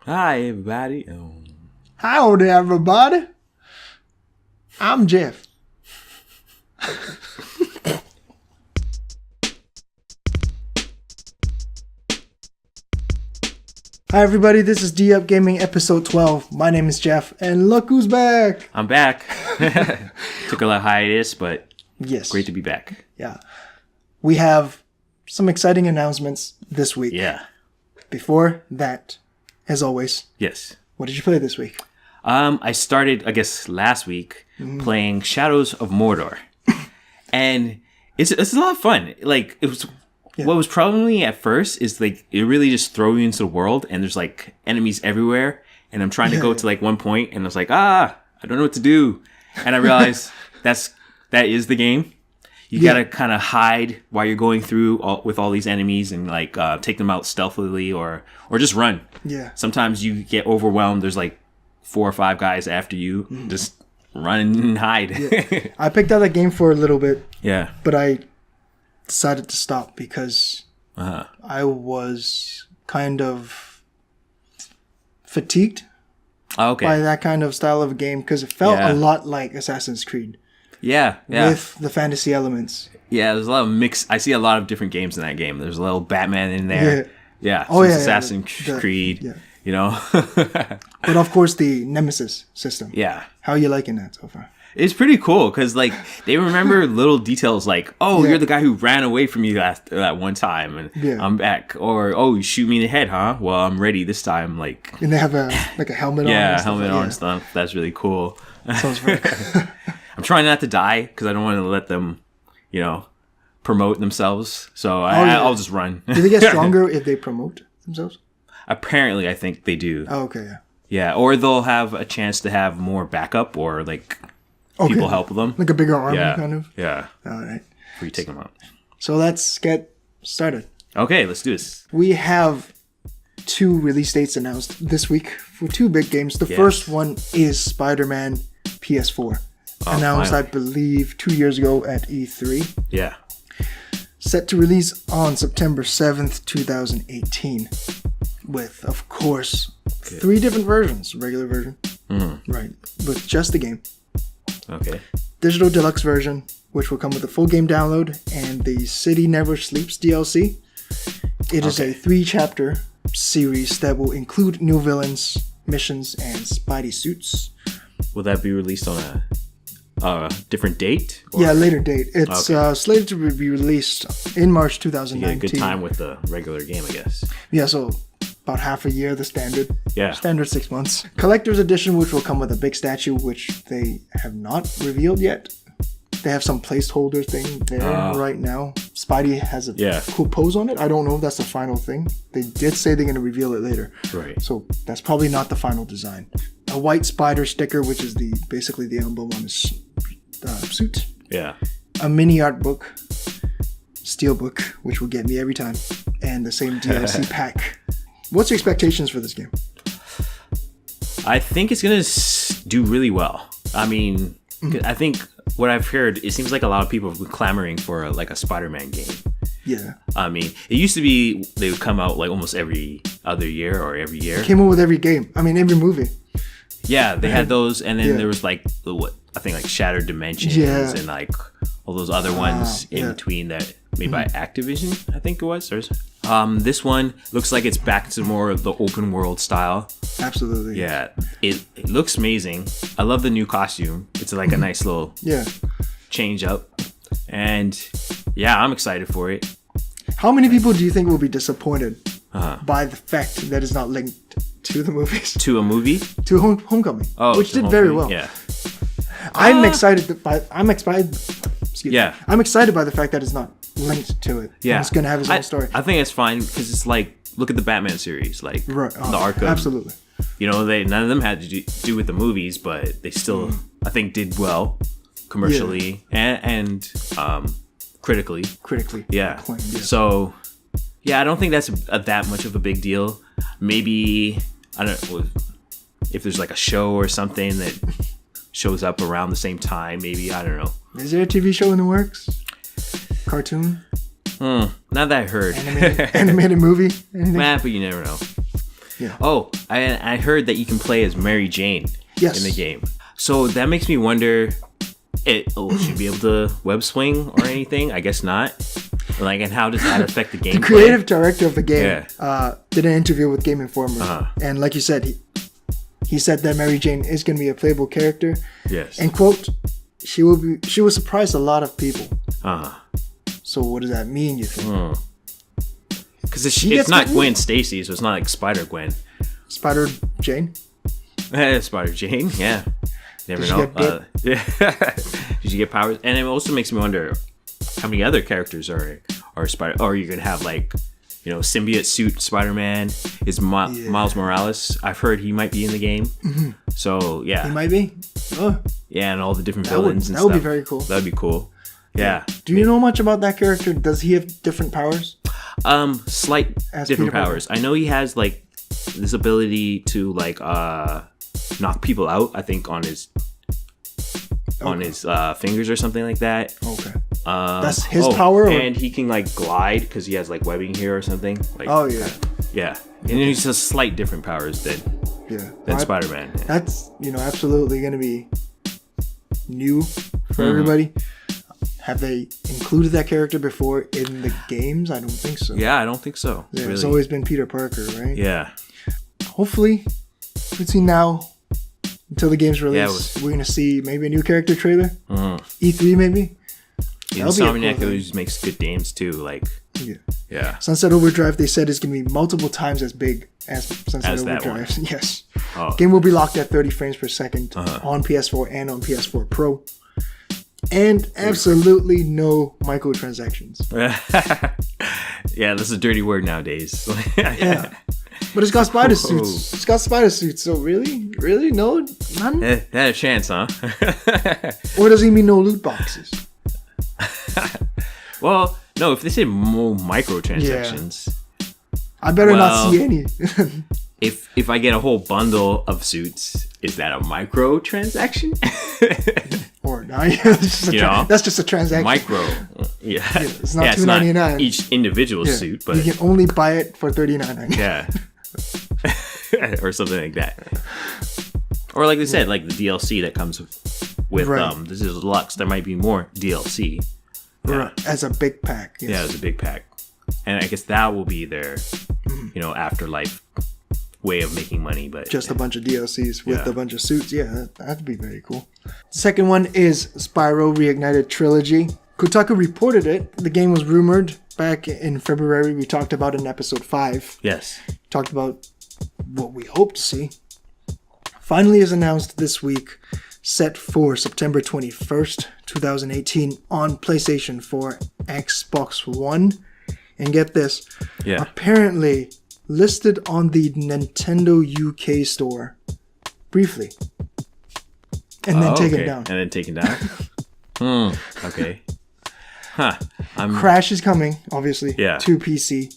Hi, everybody. Howdy, everybody. I'm Jeff. Hi, everybody. This is D Up Gaming episode 12. My name is Jeff, and look who's back. I'm back. Took a little hiatus, but Yes. great to be back. Yeah. We have some exciting announcements this week. Yeah. Before that, as always, Yes. what did you play this week? I started, I guess, last week playing Shadows of Mordor, and it's a lot of fun. Like it was. Yeah. What was probably at first is like it really just throw you into the world, and there's like enemies everywhere, and I'm trying to go to like one point, and I was like, I don't know what to do, and I realized that is the game. You gotta kind of hide while you're going through with all these enemies, and like take them out stealthily, or just run. Yeah. Sometimes you get overwhelmed. There's like 4 or 5 guys after you. Just run and hide. Yeah. I picked out that game for a little bit. Yeah. But I decided to stop because I was kind of fatigued by that kind of style of game because it felt a lot like Assassin's Creed. Yeah. With the fantasy elements. Yeah, there's a lot of mix. I see a lot of different games in that game. There's a little Batman in there. Yeah. Oh, yeah. Assassin's Creed. Yeah. You know? But of course, the Nemesis system. Yeah. How are you liking that so far? It's pretty cool because, like, they remember little details like, you're the guy who ran away from you that one time, and I'm back. Or, you shoot me in the head, huh? Well, I'm ready this time. Like, and they have a helmet on. Yeah, helmet on and stuff. That's really cool. Sounds very cool. I'm trying not to die because I don't want to let them, promote themselves. So I'll just run. Do they get stronger if they promote themselves? Apparently, I think they do. Oh, okay, yeah. Yeah, or they'll have a chance to have more backup or, like, people help them. Like a bigger army, kind of? Yeah. All right. Before you take them out. So let's get started. Okay, let's do this. We have 2 release dates announced this week for 2 big games. The first one is Spider-Man PS4. Announced, finally. I believe, 2 years ago at E3. Yeah. Set to release on September 7th, 2018. With, of course, 3 different versions. Regular version. Right. With just the game. Okay. Digital Deluxe version, which will come with a full game download, and the City Never Sleeps DLC. It is a 3-chapter series that will include new villains, missions, and Spidey suits. Will that be released on a different date? Or? Yeah, later date. It's slated to be released in March 2019. You get a good time with the regular game, I guess. Yeah, so about half a year, the standard. Yeah. Standard 6 months. Collector's edition, which will come with a big statue, which they have not revealed yet. They have some placeholder thing there right now. Spidey has a cool pose on it. I don't know if that's the final thing. They did say they're going to reveal it later. Right. So that's probably not the final design. A white spider sticker, which is basically the emblem on his suit. Yeah. A mini art book. Steelbook, which will get me every time. And the same DLC pack. What's your expectations for this game? I think it's going to do really well. I mean, I think what I've heard, it seems like a lot of people have been clamoring for like a Spider-Man game. Yeah. I mean, it used to be they would come out like almost every other year or every year. Came out with every game. I mean, every movie. Yeah, they had those, and then there was like I think like Shattered Dimensions and like all those other ones in between that made by Activision, I think it was. This one looks like it's back to more of the open world style. Absolutely. Yeah, it looks amazing. I love the new costume. It's like a nice little change up, and I'm excited for it. How many people do you think will be disappointed by the fact that it's not linked to the movies? To a movie? To Homecoming, which did very well. Yeah. I'm excited by. I'm excited by the fact that it's not linked to it. Yeah, it's gonna have its own story. I think it's fine because it's like, look at the Batman series, like the Arkham. Absolutely. None of them had to do with the movies, but they still, I think, did well commercially and critically. Yeah. Acclaimed, yeah. So, I don't think that's that much of a big deal. Maybe, I don't know, if there's like a show or something that shows up around the same time, maybe, I don't know. Is there a TV show in the works? Cartoon? Not that I heard. Animated movie? But you never know. Yeah. Oh, I heard that you can play as Mary Jane in the game. So that makes me wonder, should you be able to web swing or anything? I guess not. Like, and how does that affect the gameplay? The creative director of the game did an interview with Game Informer, and like you said, he said that Mary Jane is going to be a playable character. Yes. And quote, she will surprise a lot of people. So what does that mean, you think? Because it's not Gwen Stacy, so it's not like Spider Gwen. Spider Jane? Spider Jane, yeah. Never know. Did you get powers? And it also makes me wonder how many other characters are Spider, or you could have like, symbiote suit Spider-Man. Is Miles Morales? I've heard he might be in the game. So yeah, he might be. Oh. Yeah, and all the different villains and stuff. That would be very cool. That'd be cool. Yeah. Do you know much about that character? Does he have different powers? Slight different powers. I know he has like this ability to like knock people out. I think on his fingers or something like that. Okay. That's his power? And he can like glide because he has like webbing here or something. Like, yeah. And he has slight different powers than Spider-Man. Yeah. That's, absolutely going to be new for everybody. Have they included that character before in the games? I don't think so. Yeah, I don't think so. Yeah, really. It's always been Peter Parker, right? Yeah. Hopefully, between now until the game's released, we're going to see maybe a new character trailer. E3 maybe. Insomniac always makes good games too. Like, yeah. Sunset Overdrive, they said, is going to be multiple times as big as Sunset Overdrive. Yes. Oh. Game will be locked at 30 frames per second on PS4 and on PS4 Pro. And absolutely no microtransactions. Yeah, that's a dirty word nowadays. Yeah. But it's got spider suits. It's got spider suits, so really? Really? No? None? Had a chance, huh? Or does he mean no loot boxes? Well, no, if they say more microtransactions... I better not see any. If I get a whole bundle of suits, is that a microtransaction? Or not? That's just a transaction. Micro. Yeah. It's not $2.99. Not each individual suit, but you can only buy it for $39.99. Yeah. Or something like that. Or like they said, like the DLC that comes with this is Lux. There might be more DLC. As a big pack. Yes. Yeah, as a big pack. And I guess that will be their, afterlife way of making money, but just a bunch of DLCs with a bunch of suits. Yeah, that'd be very cool. Second one is Spyro Reignited Trilogy. Kotaku reported it. The game was rumored back in February. We talked about it in episode 5. Yes. Talked about what we hope to see. Finally is announced this week, set for September 21st, 2018 on PlayStation 4, Xbox One. And get this. Yeah. Apparently listed on the Nintendo UK store briefly. And then taken down. And then taken down? Okay. Huh. Crash is coming, obviously. Yeah. To PC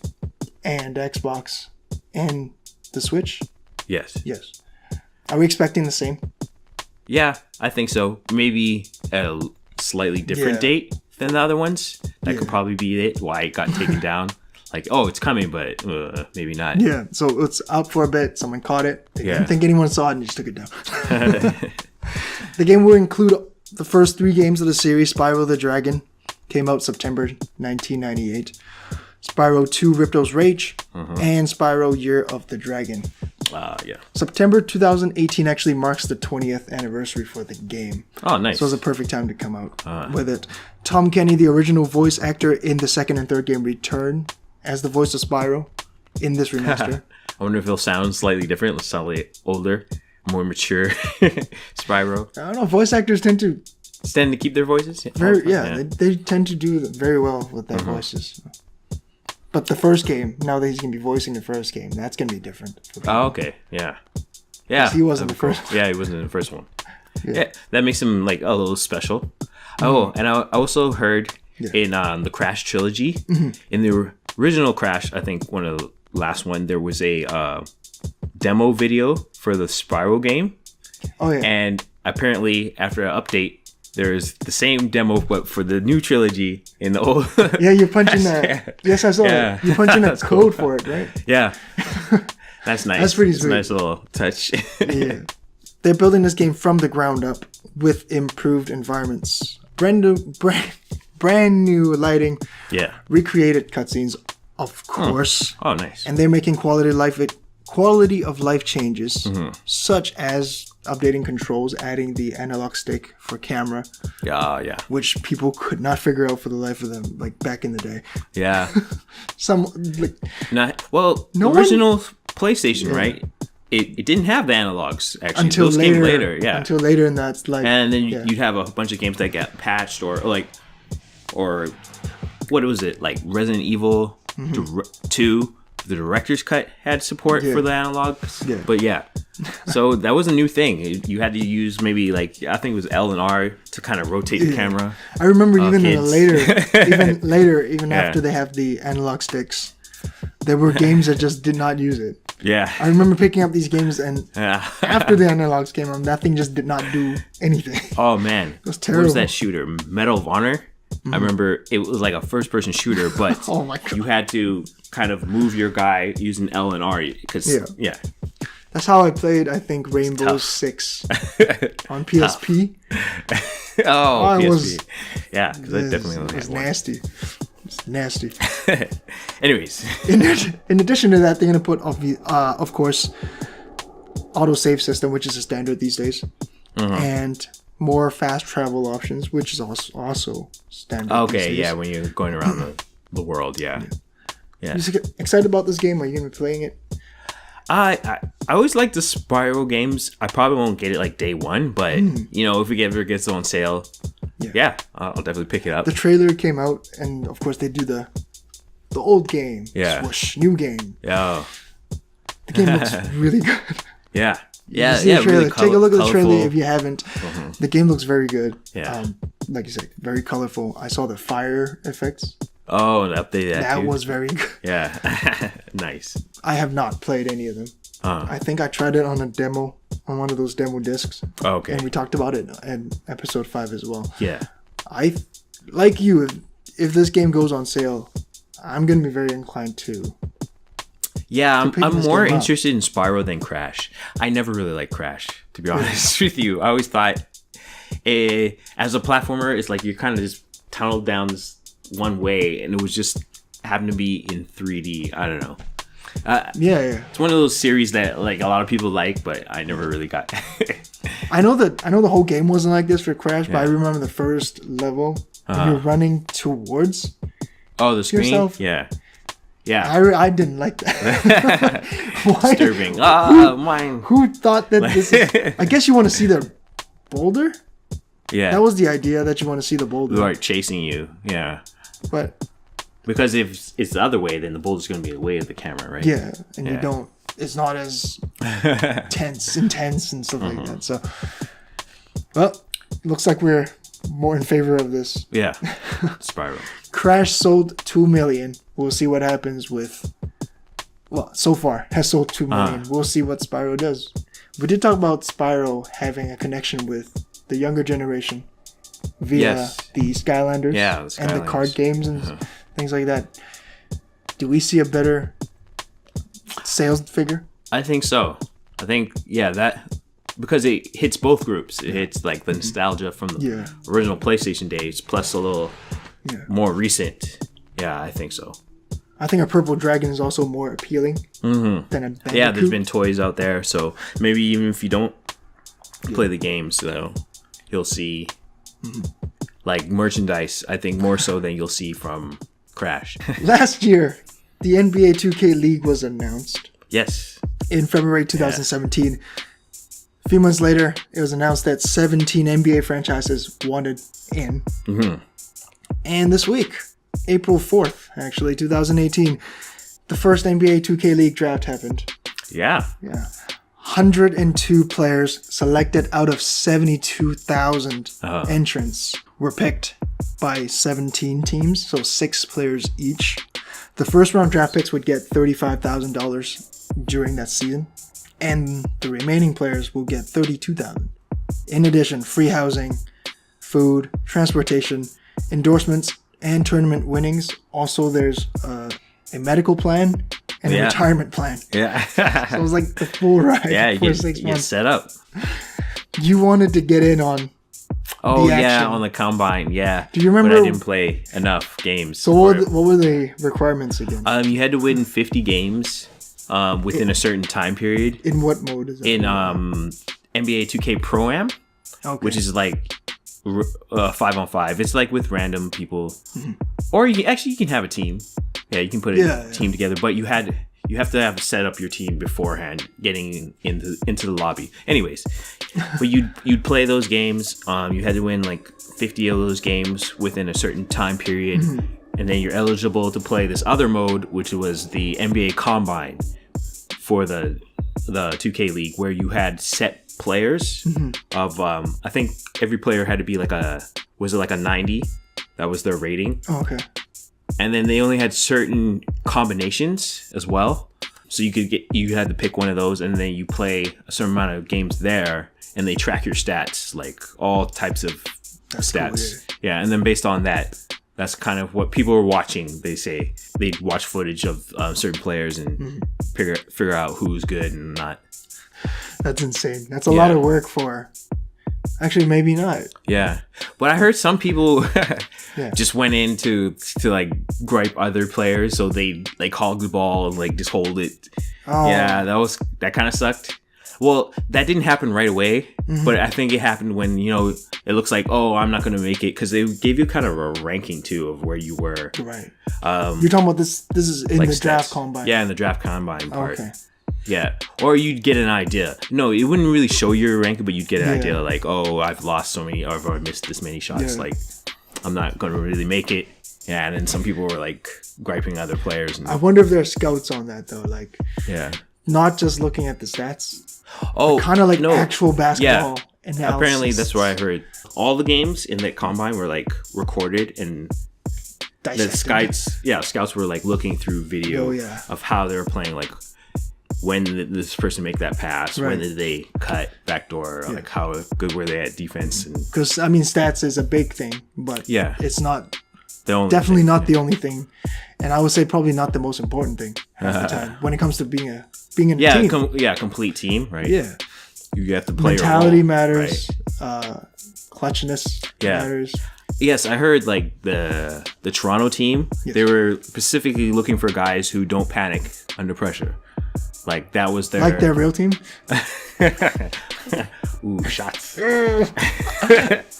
and Xbox and the Switch. Yes. Are we expecting the same? Yeah, I think so. Maybe at a slightly different date than the other ones. That could probably be it, why it got taken down. Like, it's coming, but maybe not. Yeah, so it's out for a bit. Someone caught it. They didn't think anyone saw it and just took it down. The game will include the first 3 games of the series. Spyro the Dragon came out September 1998. Spyro 2 Ripto's Rage, and Spyro Year of the Dragon. September 2018 actually marks the 20th anniversary for the game. Oh, nice. So it's a perfect time to come out with it. Tom Kenny, the original voice actor in the second and third game, returned as the voice of Spyro in this remaster. I wonder if he'll sound slightly different, slightly older, more mature Spyro. I don't know. Voice actors tend to keep their voices. They tend to do very well with their voices. But the first game, now that he's going to be voicing the first game, that's going to be different. Oh, okay. Yeah. He wasn't the first one. Yeah, he wasn't in the first one. Yeah, that makes him like a little special. Oh, and I also heard in the Crash trilogy, in the original Crash, I think one of the last one, there was a demo video for the Spyro game. Oh, yeah. And apparently, after an update, there's the same demo, but for the new trilogy in the old. Yeah, you're punching that. Yes, I saw it. You're punching that code for it, right? Yeah. That's nice. That's pretty It's sweet. a nice little touch. Yeah. They're building this game from the ground up with improved environments, brand new lighting, recreated cutscenes, of course. Oh, nice. And they're making quality of life changes, such as updating controls, adding the analog stick for camera. Yeah. Which people could not figure out for the life of them, like back in the day. Yeah. The original PlayStation, right? It didn't have the analogs actually until those later. Came later, yeah. Until later, and that's like. And then you'd have a bunch of games that got patched or what was it, like Resident Evil 2. The director's cut had support for the analogs, but so that was a new thing. You had to use maybe like I think it was L and R to kind of rotate the camera. I remember even later, after they have the analog sticks, there were games that just did not use it. Yeah, I remember picking up these games, and after the analogs came on, that thing just did not do anything. Oh man, it was terrible. What was that shooter? Medal of Honor. I remember it was like a first-person shooter, but oh my God. You had to kind of move your guy using L and R because That's how I played. I think Rainbow Six on PSP. PSP. Because I definitely only had one. Nasty. It's nasty. Anyways, in addition to that, they're gonna put of course, autosave system, which is a standard these days, and more fast travel options, which is also standard. Okay, when you're going around the world, yeah. You excited about this game? Are you gonna be playing it? I always like the Spyro games. I probably won't get it like day one, but if it ever gets on sale, I'll definitely pick it up. The trailer came out, and of course they do the old game, swoosh, new game. Yeah, the game looks really good. Yeah. Really take a look at the trailer if you haven't. The game looks very good. Yeah, like you said, very colorful. I saw the fire effects. Oh, and update that too. was very good. Yeah, nice. I have not played any of them. I think I tried it on a demo, on one of those demo discs. Oh, okay. And we talked about it in episode 5 as well. Yeah. I like you. If this game goes on sale, I'm gonna be very inclined to. Yeah, I'm more interested in Spyro than Crash. I never really liked Crash, to be honest with you. I always thought, as a platformer, it's like you're kind of just tunneled down this one way, and it was just happened to be in 3D. I don't know. It's one of those series that like a lot of people like, but I never really got. I know the whole game wasn't like this for Crash, but I remember the first level when you're running towards. Oh, the screen. Yourself. Yeah. I didn't like that. Why? Disturbing. Mine. Who thought that this is... I guess you want to see the boulder? Yeah. That was the idea, that you want to see the boulder. Like chasing you. Yeah. But... Because if it's the other way, then the boulder's going to be the way of the camera, right? Yeah. And you don't... It's not as intense and stuff like that. So... Well, looks like we're more in favor of this. Yeah. Spyro. Crash sold 2 million. We'll see what happens with... Well, so far has sold 2 million. We'll see what Spyro does. We did talk about Spyro having a connection with the younger generation via the Skylanders, and the card games and things like that. Do we see a better sales figure? I think so. I think, that... Because it hits both groups. It hits like the nostalgia from the original PlayStation days, plus a little more recent. Yeah, I think so. I think a purple dragon is also more appealing than a Bandicoot. Yeah, there's been toys out there, so maybe even if you don't play the games, though, you'll see like merchandise. I think more so than you'll see from Crash. Last year, the NBA 2K League was announced. Yes. In February 2017. A few months later, it was announced that 17 NBA franchises wanted in. And this week, April 4th, actually, 2018, the first NBA 2K League draft happened. Yeah. 102 players selected out of 72,000 entrants were picked by 17 teams, so 6 players each. The first round draft picks would get $35,000 during that season, and the remaining players will get $32,000. In addition, free housing, food, transportation, endorsements, and tournament winnings. Also, there's a medical plan and a retirement plan. Yeah. So it was like the full ride for 6 months. You get set up. You wanted to get in on Oh, the action. yeah, on the Combine, yeah. Do you remember? But I didn't play enough games. So what were the requirements again? You had to win 50 games within a certain time period. In what mode is it? In NBA 2K Pro-Am, which is like 5-on-5. It's like with random people. Mm-hmm. Or you can have a team. Yeah, you can put a team together, but you have to have set up your team beforehand, getting into the lobby. Anyways, but you'd play those games. You had to win like 50 of those games within a certain time period, and then you're eligible to play this other mode, which was the NBA Combine for the 2K League, where you had set players of I think every player had to be like a 90. That was their rating. Oh, okay. And then they only had certain combinations as well. So you had to pick one of those, and then you play a certain amount of games there, and they track your stats, like all types of stats. Cool, yeah, and then based on that, that's kind of what people were watching. They say they'd watch footage of certain players and figure out who's good and not. That's insane. That's a lot of work for. Actually, maybe not. Yeah, but I heard some people just went in to like gripe other players, so they like hog the ball and like just hold it. Oh. Yeah, that kind of sucked. Well, that didn't happen right away, but I think it happened when it looks like, oh, I'm not going to make it, because they gave you kind of a ranking too of where you were. Right. You're talking about this. This is in like the draft combine. Yeah, in the draft combine part. Okay. Yeah, or you'd get an idea. No, it wouldn't really show your ranking, but you'd get an idea like, oh, I've lost so many, or I've missed this many shots. Yeah. Like, I'm not going to really make it. Yeah, and then some people were like griping other players. I wonder if there are scouts on that though. Like, not just looking at the stats. Oh, kind of like actual basketball analysis. Apparently, that's what I heard. All the games in that combine were like recorded and. Dissected. The scouts were like looking through video of how they were playing, like. When did this person make that pass? Right. When did they cut backdoor? Like how good were they at defense? Because stats is a big thing, but it's not definitely thing, not the only thing, and I would say probably not the most important thing half the time when it comes to being in a team. Complete team, right? Yeah, you have to play. Mentality matters. Right? Clutchness matters. Yes, I heard like the Toronto team. Yes. They were specifically looking for guys who don't panic under pressure. Like that was their real team. Ooh, shots.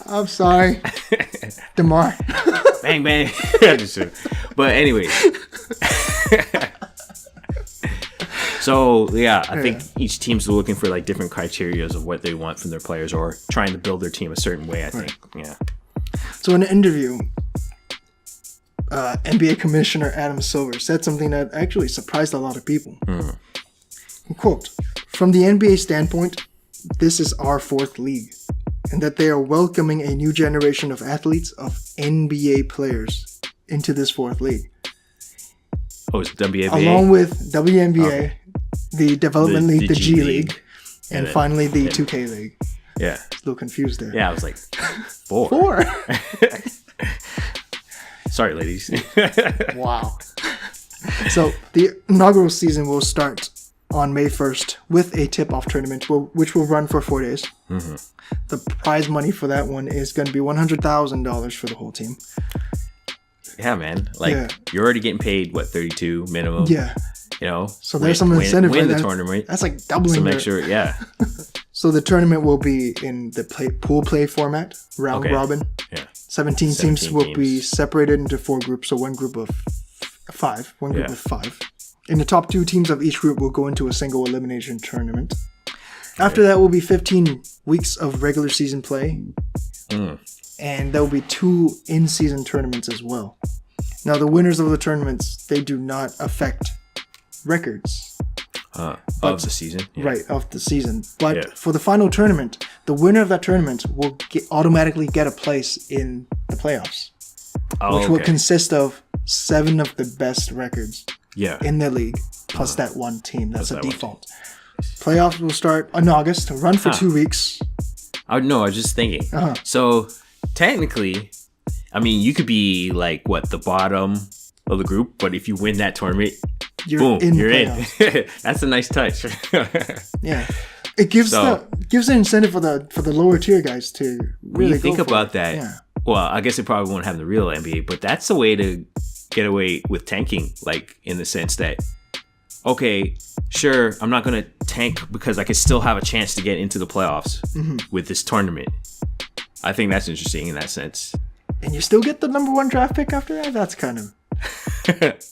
I'm sorry, DeMar. Bang bang. But anyway. So I think each team's looking for like different criteria of what they want from their players, or trying to build their team a certain way. I think. Yeah. So in an interview, NBA Commissioner Adam Silver said something that actually surprised a lot of people. Quote, "From the NBA standpoint, this is our fourth league, and that they are welcoming a new generation of athletes, of NBA players, into this fourth league." Oh, it's WNBA? Along with WNBA, the Development League, the G League, and finally the 2K League. Yeah. A little confused there. Yeah, I was like, four. Sorry, ladies. Wow. So the inaugural season will start on May 1st with a tip-off tournament, which will run for 4 days. The prize money for that one is going to be $100,000 for the whole team. Yeah, man. Like, you're already getting paid, what, 32 minimum? Yeah. So there's some incentive for the tournament. That's like doubling. Some extra, So the tournament will be in the pool play format, round robin. Yeah. 17 teams will be separated into 4 groups, so one group of 5. One group of 5. And the top 2 teams of each group will go into a single elimination tournament. After that will be 15 weeks of regular season play. And there will be 2 in-season tournaments as well. Now, the winners of the tournaments, they do not affect records. Of the season. Right, of the season. But for the final tournament, the winner of that tournament will automatically get a place in the playoffs. Which will consist of 7 of the best records in the league, plus that one team. That's a default. Playoffs will start in August, run for 2 weeks. I was just thinking. So, technically, I mean, you could be like, the bottom of the group, but if you win that tournament, you're in. That's a nice touch. Yeah. It gives the incentive for the lower tier guys to really think about it. that. Yeah. Well, I guess it probably won't have the real NBA, but that's a way to get away with tanking, like in the sense that, okay, sure, I'm not gonna tank because I could still have a chance to get into the playoffs with this tournament. I think that's interesting in that sense. And you still get the number 1 draft pick after that? That's kind of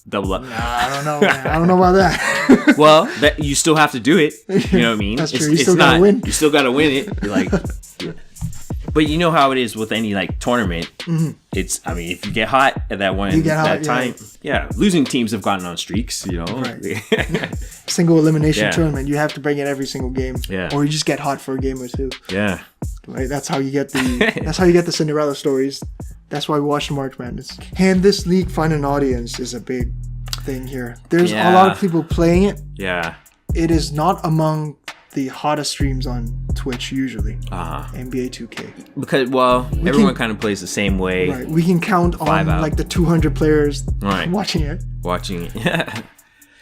double up. Nah, I don't know. Man. I don't know about that. Well, you still have to do it. You know what I mean? That's true. You still gotta win. You still gotta win it. You're like, but you know how it is with any like tournament. It's, I mean, if you get hot at that time, losing teams have gotten on streaks. You know, right. Single elimination tournament. You have to bring it every single game. Yeah. Or you just get hot for a game or two. Yeah. Right. That's how you get the Cinderella stories. That's why we watch the March Madness. Can this league find an audience is a big thing here. There's a lot of people playing it. Yeah. It is not among the hottest streams on Twitch usually. NBA 2K. Because, everyone kind of plays the same way. Right. We can count on like the 200 players watching it.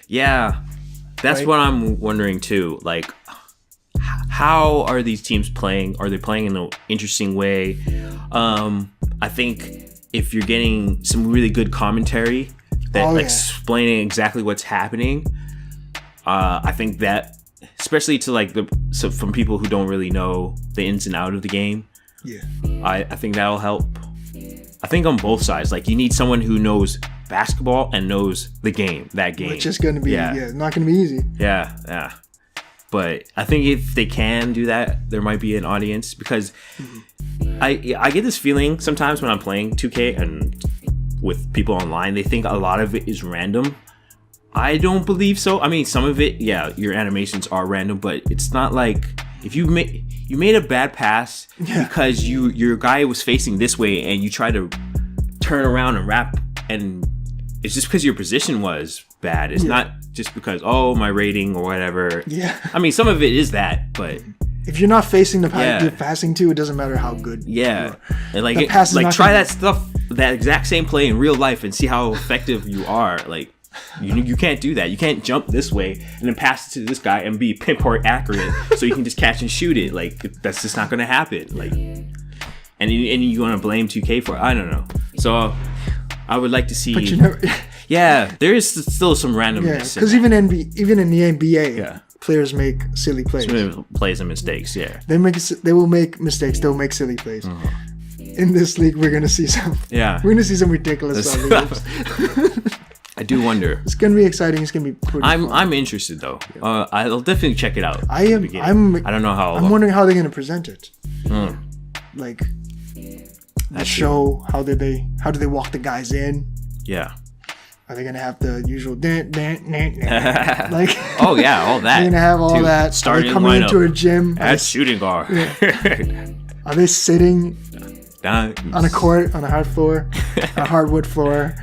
Yeah. That's what I'm wondering too. Like, how are these teams playing? Are they playing in an interesting way? I think if you're getting some really good commentary that explaining exactly what's happening, I think that, especially to from people who don't really know the ins and outs of the game, I think that'll help. I think on both sides, like you need someone who knows basketball and knows the game, which is going to be not going to be easy. Yeah. But I think if they can do that, there might be an audience because I get this feeling sometimes when I'm playing 2K and with people online, they think a lot of it is random. I don't believe so. I mean, some of it, your animations are random, but it's not like if you made a bad pass because your guy was facing this way and you try to turn around and wrap, and it's just because your position was bad. It's not just because my rating or whatever. Yeah. I mean, some of it is that, but if you're not facing the pass you're passing to, it doesn't matter how good. Yeah. And try that stuff, that exact same play in real life and see how effective you are. Like you can't do that. You can't jump this way and then pass it to this guy and be pinpoint accurate so you can just catch and shoot it. Like that's just not going to happen. Like, and you want to blame 2K for it? I don't know. So I would like to see. But you never. Yeah, there is still some randomness. Yeah, because even in the NBA, players make silly plays. Plays and mistakes. Yeah, they will make mistakes. They'll make silly plays. In this league, we're gonna see some. Yeah, we're gonna see some ridiculous stuff. I do wonder. It's gonna be exciting. It's gonna be pretty. I'm interested though. I'll definitely check it out. I am. I don't know how. I'm wondering how they're gonna present it. Like the show. How do they walk the guys in? Yeah. Are they gonna have the usual like? Oh yeah, all that. They're gonna have all that. Starting Are they coming into a gym? At shooting guard. Yeah. Are they sitting on a court on a hard floor, a hardwood floor?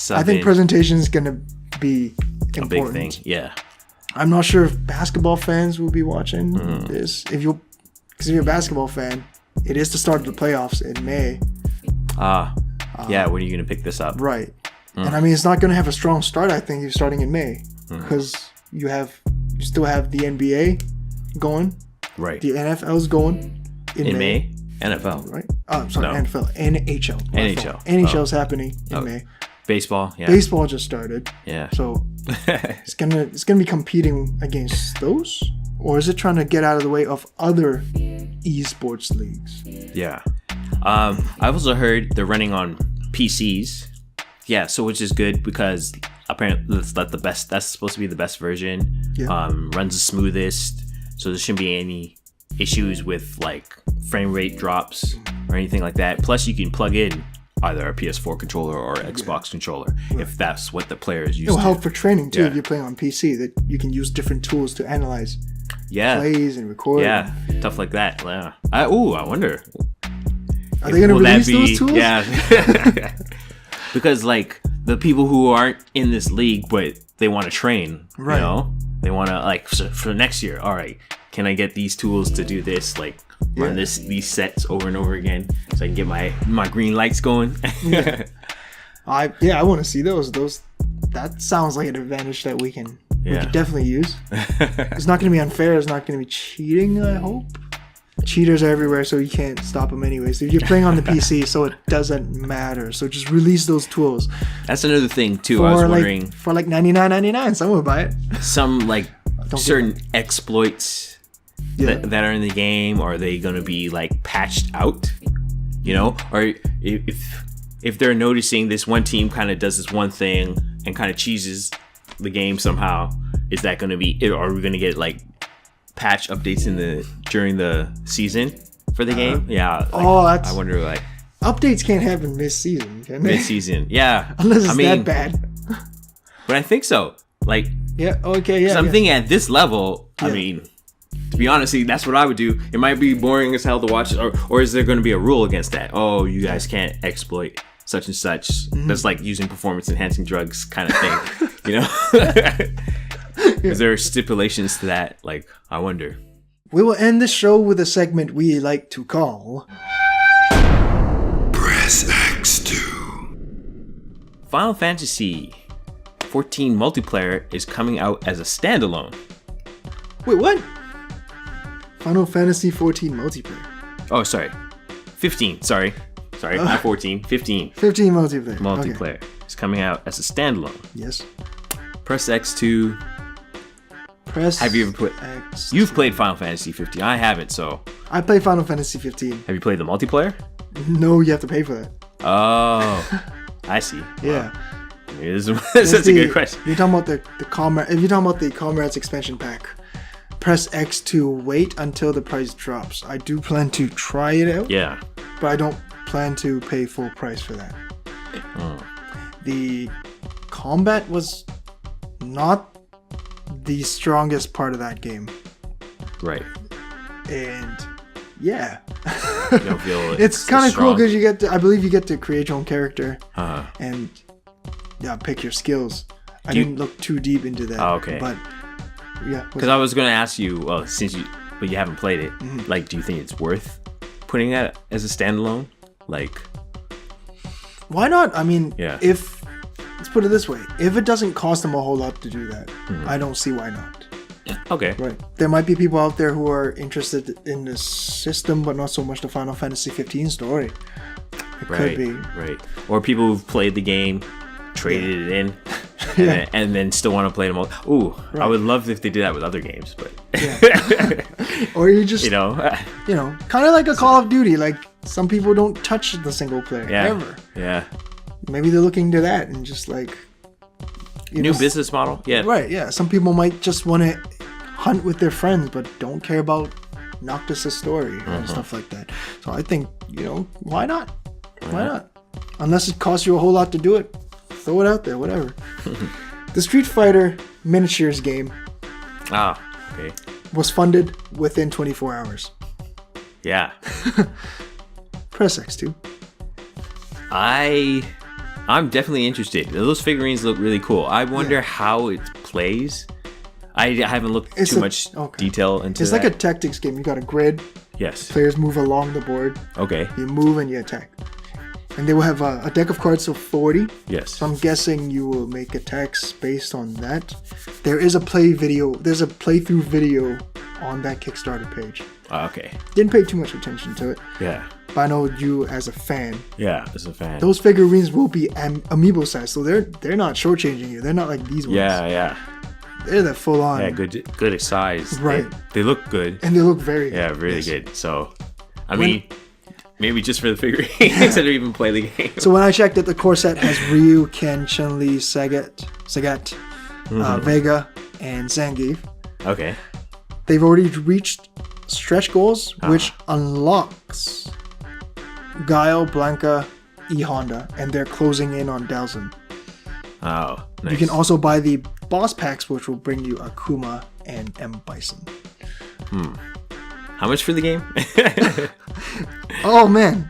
I think presentation is gonna be important. A big thing. Yeah. I'm not sure if basketball fans will be watching this. Because if you're a basketball fan, it is the start of the playoffs in May. Yeah. When are you gonna pick this up? Right. And I mean, it's not going to have a strong start, I think, if you're starting in May. Because you still have the NBA going. Right. The NFL's going in May. NFL. Right? Oh, sorry, no. NFL. NHL. NHL's happening in May. Baseball, Baseball just started. Yeah. So it's gonna be competing against those? Or is it trying to get out of the way of other esports leagues? Yeah. I've also heard they're running on PCs. Yeah, so which is good because apparently that's supposed to be the best version. Yeah. Runs the smoothest, so there shouldn't be any issues with like frame rate drops or anything like that. Plus, you can plug in either a PS4 controller or Xbox controller if that's what the player is using. It'll help for training too if you're playing on PC, that you can use different tools to analyze plays and record. Yeah, stuff like that. Yeah. I wonder. Are they going to release those tools? Yeah. Because like the people who aren't in this league but they want to train, you know, they want to like for next year. All right, can I get these tools to do this? Like run these sets over and over again, so I can get my green lights going. I want to see those. that sounds like an advantage that we can definitely use. It's not going to be unfair. It's not going to be cheating, I hope. Cheaters are everywhere, so you can't stop them anyway. So you're playing on the PC, so it doesn't matter. So just release those tools. That's another thing too. I was wondering for like $99.99, someone would buy it. Some like certain exploits that are in the game, are they going to be like patched out? You know, or if they're noticing this one team kind of does this one thing and kind of cheeses the game somehow, is that going to be? Are we going to get like patch updates during the season for the game? Yeah. Like, I wonder, like, updates can't happen mid-season, can they? Mid-season, yeah. Unless it's that bad. But I think so. Like, yeah, okay, yeah. So I'm thinking at this level, I mean, to be honest, that's what I would do. It might be boring as hell to watch, or is there going to be a rule against that? Oh, you guys can't exploit such and such. That's like using performance enhancing drugs kind of thing, you know? Is there stipulations to that? Like, I wonder. We will end the show with a segment we like to call Press X2. Final Fantasy 14 multiplayer is coming out as a standalone. Wait, what? Final Fantasy 14 multiplayer. Oh, sorry. 15. Sorry, not 14. 15. 15 multiplayer. Multiplayer is coming out as a standalone. Yes. Press X2. Have you ever played? You've played Final Fantasy 15. I haven't, so. I played Final Fantasy 15. Have you played the multiplayer? No, you have to pay for that. Oh, I see. Yeah. Wow. That's a good question. You're talking about the Comrades. If you're talking about the Comrades Expansion pack, press X to wait until the price drops. I do plan to try it out. Yeah. But I don't plan to pay full price for that. The combat was not the strongest part of that game. Right. And yeah. You don't feel it's kind of cool because I believe you get to create your own character and pick your skills. I didn't look too deep into that. Oh, okay. But yeah. Because I was going to ask you, well, but you haven't played it, like, do you think it's worth putting that as a standalone? Like, why not? I mean, let's put it this way. If it doesn't cost them a whole lot to do that, I don't see why not. Okay. Right. There might be people out there who are interested in the system, but not so much the Final Fantasy 15 story. It could be. Right. Or people who've played the game, traded it in, and then still want to play them all. Ooh, right. I would love if they did that with other games, but. Or you just, you know, kind of like a Call of Duty. Like, some people don't touch the single player ever. Yeah. Maybe they're looking to that and just like new business model. Yeah. Right. Yeah. Some people might just want to hunt with their friends, but don't care about Noctis' story and stuff like that. So I think, why not? Why not? Unless it costs you a whole lot to do it, throw it out there. Whatever. The Street Fighter miniatures game. Okay. Was funded within 24 hours. Yeah. Press X2. I'm definitely interested. Those figurines look really cool. I wonder how it plays. I haven't looked too much detail into It's like a tactics game. You got a grid. Yes. Players move along the board. Okay. You move and you attack. And they will have a deck of cards of 40. Yes. So I'm guessing you will make attacks based on that. There is a playthrough video on that Kickstarter page. Okay. Didn't pay too much attention to it. Yeah. But I know you as a fan. Yeah, as a fan. Those figurines will be amiibo size, so they're not shortchanging you. They're not like these ones. Yeah. They're the full on. Yeah, good size. Right. They look good. And they look very good. Yeah, really good. So, I mean, maybe just for the figurines instead of even play the game. So when I checked it, the core set has Ryu, Ken, Chun-Li, Sagat, Vega, and Zangief. Okay. They've already reached stretch goals, which unlocks Guile, Blanca, E Honda, and they're closing in on Dhalsim. Oh, nice. You can also buy the boss packs, which will bring you Akuma and M. Bison. How much for the game? Oh man,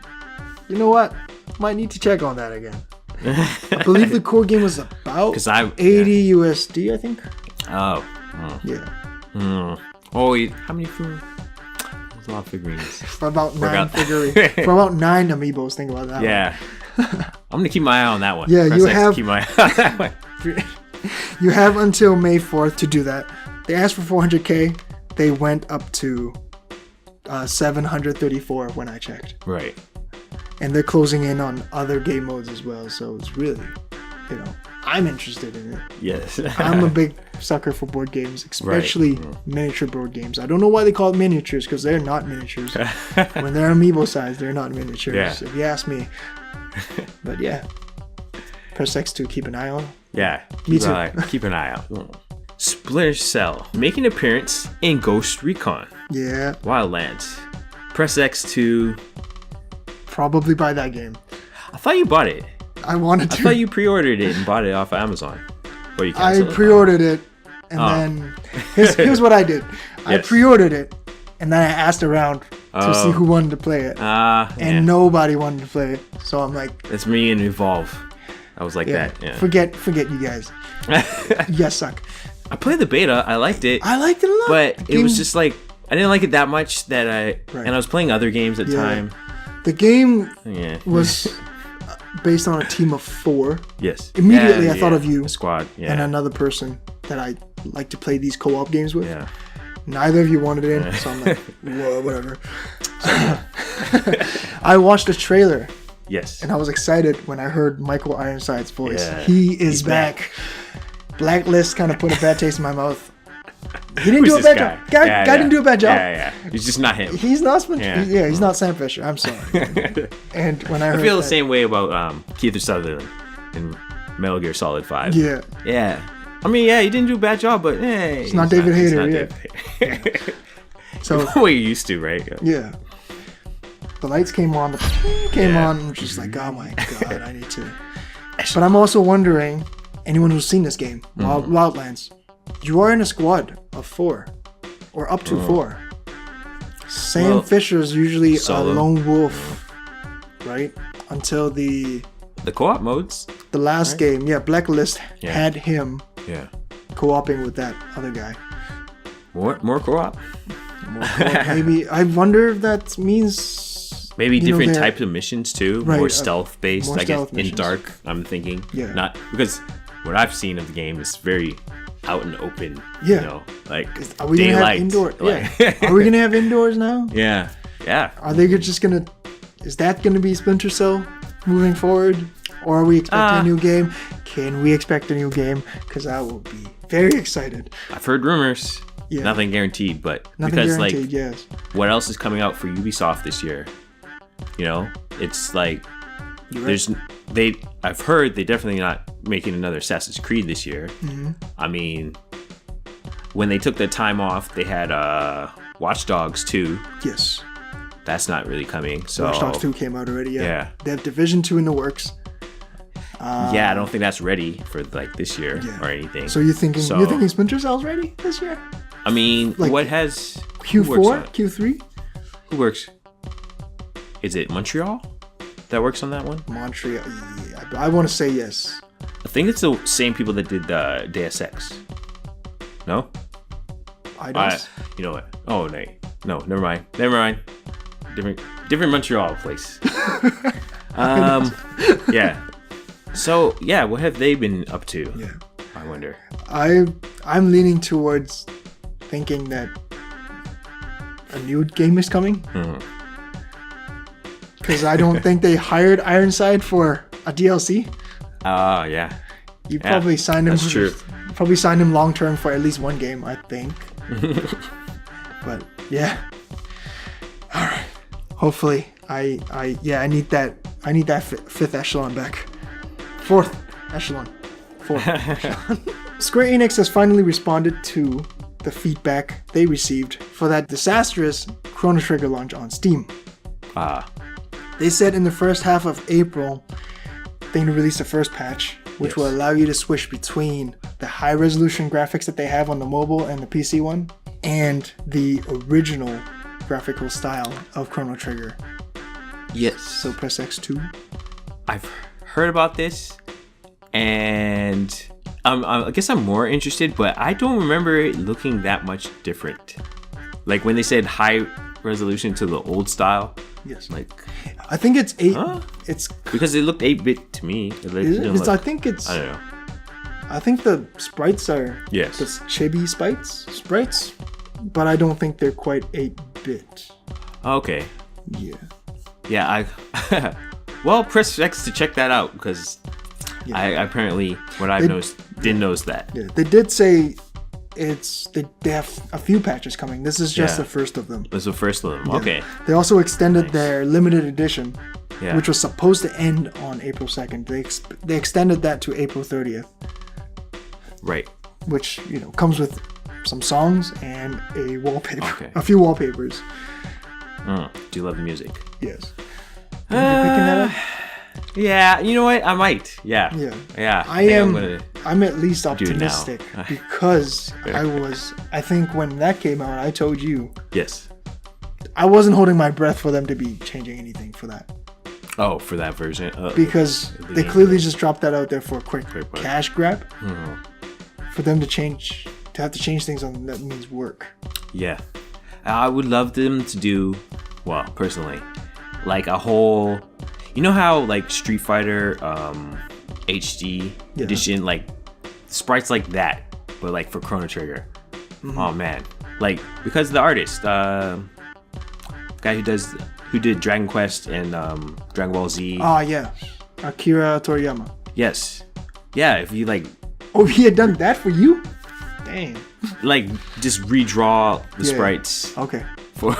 you know what? Might need to check on that again. I believe the core game was about 80 USD, I think. Oh. Yeah. Oh wait, how many for? There's a lot of figurines. For about 9 figurines. For about 9 amiibos. Think about that. Yeah. I'm gonna keep my eye on that one. Yeah, you have. Keep my eye on that one. You have until May 4th to do that. They asked for 400K. They went up to 734 when I checked. Right. And they're closing in on other game modes as well. So it's really, I'm interested in it. Yes. I'm a big sucker for board games, especially miniature board games. I don't know why they call it miniatures, because they're not miniatures. When they're amiibo size, they're not miniatures, if you ask me. But yeah. Press X to keep an eye on. Yeah. Me too. Keep an eye out. Splinter Cell making an appearance in Ghost Recon Yeah. Wildlands. Press X to... Probably buy that game. I thought you bought it. I wanted to. I thought you pre-ordered it and bought it off of Amazon. Or you I canceled it? pre-ordered it, and then here's what I did. I pre-ordered it, and then I asked around to see who wanted to play it, and nobody wanted to play it. So I'm like, that's me and Evolve. I was like that. Yeah. Forget you guys. You guys suck. I played the beta. I liked it. I liked it a lot. But it was just like I didn't like it that much that and I was playing other games at the time. The game was based on a team of 4. Yes. Immediately I thought of you. A squad. Yeah. And another person that I like to play these co-op games with. Yeah. Neither of you wanted it in, so I'm like, whoa, whatever. I watched the trailer. Yes. And I was excited when I heard Michael Ironside's voice. Yeah. He's back. Blacklist kind of put a bad taste in my mouth. He didn't do a bad job. Guy didn't do a bad job. Yeah. He's just not him. He's not he's not Sam Fisher. I'm sorry. And when I feel the same way about Keith Sutherland in Metal Gear Solid 5. Yeah. Yeah. I mean, he didn't do a bad job, but it's not David Hayter. So what you're used to, right? Yeah. The lights came on. I'm just like, oh my god, I need to. But I'm also wondering, anyone who's seen this game, Wildlands, you are in a squad of 4, or up to 4. Sam Fisher's usually a lone wolf, right? Until the co-op modes. The last game, Blacklist had him co-oping with that other guy. More co-op? Maybe. I wonder if that means... Maybe different types of missions too, right, more stealth based. More I guess missions. in dark. I'm thinking, not because what I've seen of the game is very out and open. Like are we daylight. Gonna have indoor? Are we gonna have indoors now? Yeah. Are they just gonna? Is that gonna be Splinter Cell moving forward, or are we expecting a new game? Can we expect a new game? Because I will be very excited. I've heard rumors. Yeah. Nothing guaranteed, but because what else is coming out for Ubisoft this year? It's like I've heard they're definitely not making another Assassin's Creed this year. Mm-hmm. I mean, when they took the time off, they had Watch Dogs 2. Yes. That's not really coming. So Watch Dogs 2 came out already. Yeah. They have Division 2 in the works. I don't think that's ready for like this year or anything. So you're thinking Splinter Cell's ready this year? I mean, like what has Q4, Q3? Who works? Is it Montreal that works on that one? Montreal. Yeah, I want to say yes. I think it's the same people that did Deus Ex. No? You know what? Oh, no, never mind. Different Montreal place. Yeah. So, what have they been up to? Yeah. I wonder. I'm leaning towards thinking that a new game is coming. Because I don't think they hired Ironside for a DLC. Yeah. You probably signed him. That's true. Probably signed him long term for at least one game, I think. But yeah. All right. Hopefully, I need that. I need that fifth echelon back. Fourth echelon. Square Enix has finally responded to the feedback they received for that disastrous Chrono Trigger launch on Steam. They said in the first half of April, they're going to release the first patch, which will allow you to switch between the high-resolution graphics that they have on the mobile and the PC one, and the original graphical style of Chrono Trigger. Yes. So press X2. I've heard about this, and I guess I'm more interested, but I don't remember it looking that much different. Like when they said high resolution to the old style. Yes. Like, I think it's 8. Huh? It's because it looked 8-bit to me. I think it's. I don't know. I think the sprites are the chibi sprites, but I don't think they're quite 8-bit. Okay. Yeah. Yeah, well, press X to check that out, because I apparently, what I've noticed, didn't notice that. Yeah, they did say they have a few patches coming. This is just the first of them. This is the first of them. Yeah. Okay. They also extended their limited edition, which was supposed to end on April 2nd. They extended that to April 30th. Right. Which, comes with some songs and a wallpaper. Okay. A few wallpapers. Do you love the music? Yes. Are you picking that up? Yeah, you know what? I might. Yeah. Yeah. I'm at least optimistic because I think when that came out, I told you. Yes. I wasn't holding my breath for them to be changing anything for that. Oh, for that version? Because they clearly just dropped that out there for a quick cash grab. Mm-hmm. For them to have to change things on that means work. Yeah. I would love them to do, well, personally, like a whole, you know how like Street Fighter HD edition, like sprites like that, but like for Chrono Trigger. Mm-hmm. Oh man, like because the artist, guy who did Dragon Quest and Dragon Ball Z. Oh yeah, Akira Toriyama. Yes, yeah. If you like, oh, he had done that for you. Dang. Like just redraw the sprites. Okay. For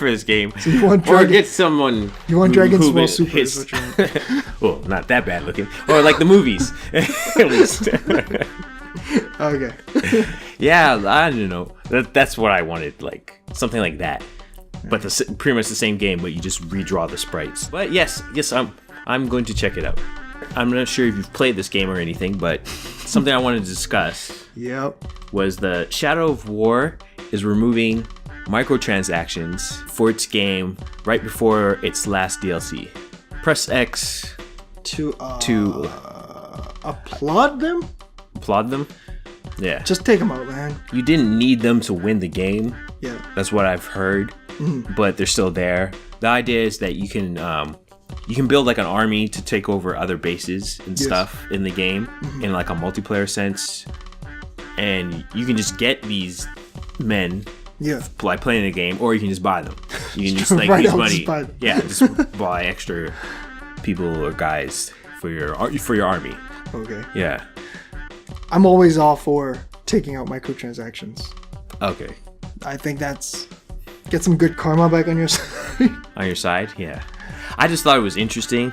this game, so you want or get someone. You want Dragon's Ball Super? Well, not that bad looking, or like the movies, at least. Okay. Yeah, I don't know. That's what I wanted, like something like that, but pretty much the same game, but you just redraw the sprites. But yes, I'm going to check it out. I'm not sure if you've played this game or anything, but something I wanted to discuss. Was the Shadow of War is removing microtransactions for its game right before its last DLC. Press X to applaud them. Applaud them? Yeah. Just take them out, man. You didn't need them to win the game. Yeah. That's what I've heard. Mm. But they're still there. The idea is that you can build like an army to take over other bases and stuff in the game in like a multiplayer sense. And you can just get these men by playing the game, or you can just buy them. You can just like use money. Just buy extra people or guys for your army. Okay. Yeah. I'm always all for taking out microtransactions. Okay. I think get some good karma back on your side. On your side, yeah. I just thought it was interesting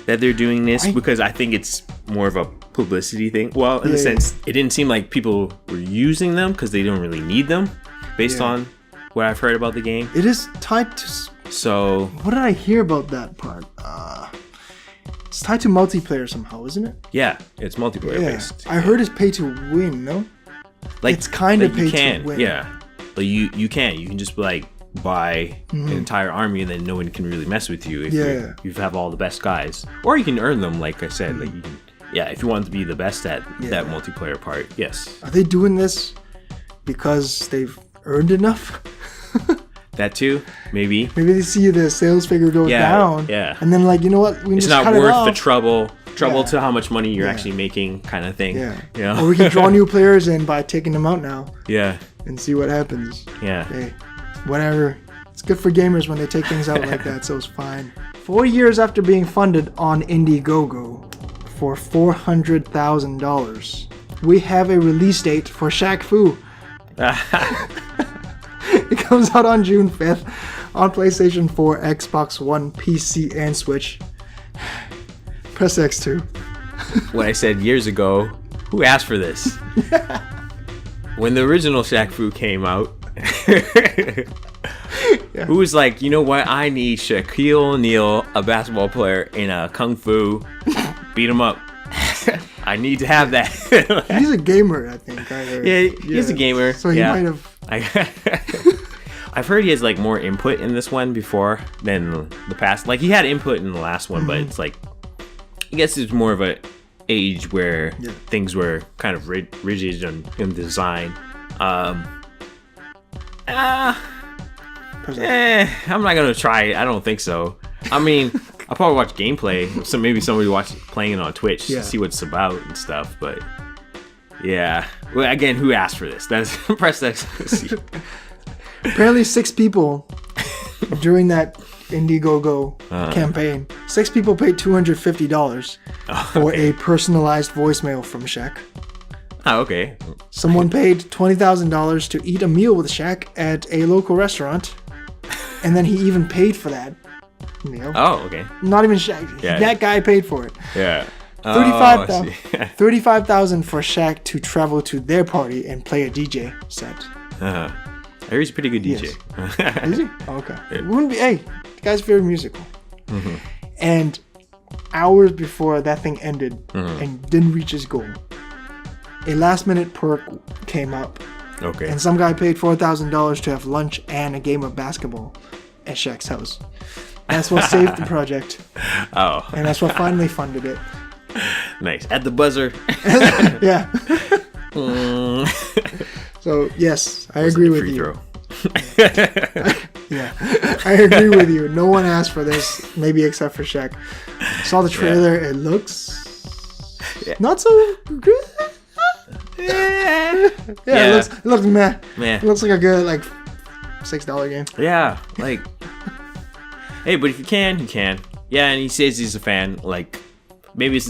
that they're doing this because I think it's more of a publicity thing. Well, in a sense, it didn't seem like people were using them because they don't really need them based on what I've heard about the game. It is tied to... So... What did I hear about that part? It's tied to multiplayer somehow, isn't it? Yeah, it's multiplayer based. I heard it's pay to win, no? Like, it's kind of pay to win. Yeah, but you can just like buy an entire army and then no one can really mess with you if you have all the best guys, or you can earn them, like I said. Like you can, if you want to be the best at that multiplayer part. Yes. Are they doing this because they've earned enough? That too, maybe they see the sales figure go down, and then like, you know what, it's not worth the trouble to how much money you're actually making, kind of thing. Or we can draw new players in by taking them out now, and see what happens. Hey, whatever, it's good for gamers when they take things out like that, so it's fine. 4 years after being funded on Indiegogo for $400,000, we have a release date for Shaq Fu. It comes out on June 5th on PlayStation 4, Xbox One, PC, and Switch. Press X2. What I said years ago, who asked for this? When the original Shaq Fu came out, who was like, you know what? I need Shaquille O'Neal, a basketball player, in a kung fu. Beat him up. I need to have that. He's a gamer, I think. He's a gamer. So he might have... I've heard he has like more input in this one before than the past. Like he had input in the last one, but it's like, I guess it's more of a age where things were kind of rigid in design. I'm not gonna try it. I don't think so. I mean, I'll probably watch gameplay. So maybe somebody playing it on Twitch to see what it's about and stuff. But Yeah. Well, again, who asked for this? That's press X. Apparently 6 people during that Indiegogo campaign. 6 people paid $250 for a personalized voicemail from Shaq. Oh, okay. Someone paid $20,000 to eat a meal with Shaq at a local restaurant, and then he even paid for that meal. Oh, okay. Not even Shaq. Yeah. That guy paid for it. Yeah. $35,000 for Shaq to travel to their party and play a DJ set. I hear he's a pretty good DJ. Yes. Is he? Oh, okay. Hey, the guy's very musical. Mm-hmm. And hours before that thing ended and didn't reach his goal, a last-minute perk came up. Okay. And some guy paid $4,000 to have lunch and a game of basketball at Shaq's house. That's what saved the project. Oh. And that's what finally funded it. Nice. At the buzzer. Yeah. So, yes, I agree with you. Yeah. I agree with you. No one asked for this, maybe except for Shaq. Saw the trailer. Yeah. It looks not so good. Yeah. It looks meh. It looks like a good $6 game. Yeah, hey, but if you can, you can. Yeah, and he says he's a fan. Maybe it's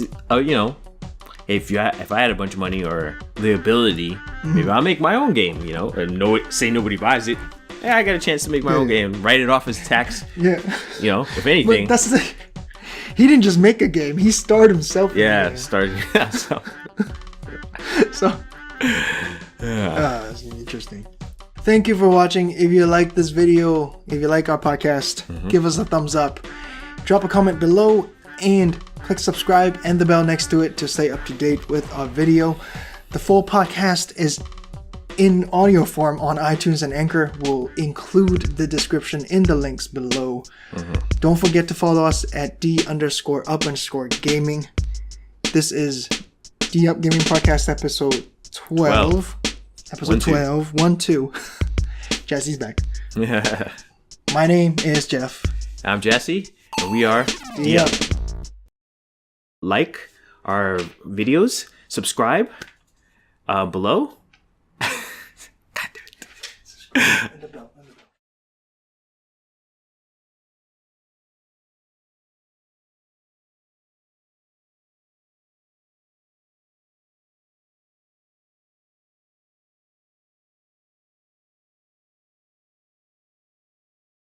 if I had a bunch of money or the ability, maybe I'll make my own game. And say nobody buys it. Yeah, I got a chance to make my own game. Write it off as tax. Yeah. If anything. But he didn't just make a game. He starred himself. Yeah, started. So, that's interesting. Thank you for watching. If you like this video, if you like our podcast, give us a thumbs up. Drop a comment below and click subscribe and the bell next to it to stay up to date with our video. The full podcast is in audio form on iTunes and Anchor. We'll include the description in the links below. Don't forget to follow us at D_up_gaming. This is D Up Gaming Podcast episode 12. Episode 12. 1-2. Gyasi's back. Yeah. My name is Jeff. I'm Gyasi, and we are D Up. Like our videos, subscribe below. God damn it.